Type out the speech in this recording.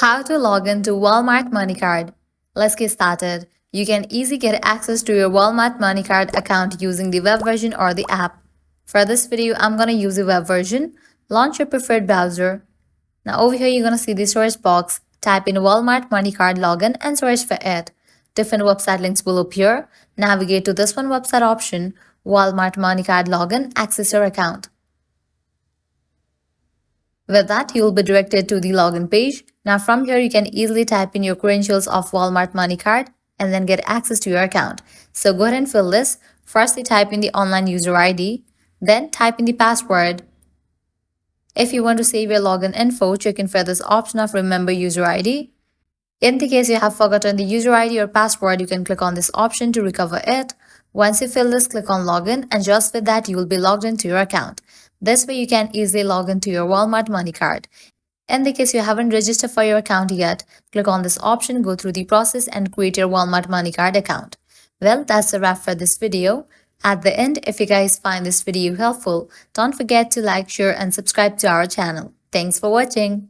How to log into Walmart MoneyCard. Let's get started. You can easily get access to your Walmart MoneyCard account using the web version or the app. For this video, I'm going to use the web version. Launch your preferred browser. Now over here, you're going to see the search box. Type in Walmart MoneyCard login and search for it. Different website links will appear. Navigate to this one website option, Walmart MoneyCard login, access your account. With that, you will be directed to the login page. Now from here, you can easily type in your credentials of Walmart MoneyCard and then get access to your account. So go ahead and fill this. Firstly, type in the online user ID, then type in the password. If you want to save your login info, check in for this option of remember user ID. In the case you have forgotten the user ID or password, you can click on this option to recover it. Once you fill this, click on login, and just with that, you will be logged into your account. This way you can easily log into your Walmart MoneyCard. In the case you haven't registered for your account yet, click on this option, go through the process and create your Walmart MoneyCard account. Well, that's a wrap for this video. At the end, if you guys find this video helpful, don't forget to like, share and subscribe to our channel. Thanks for watching.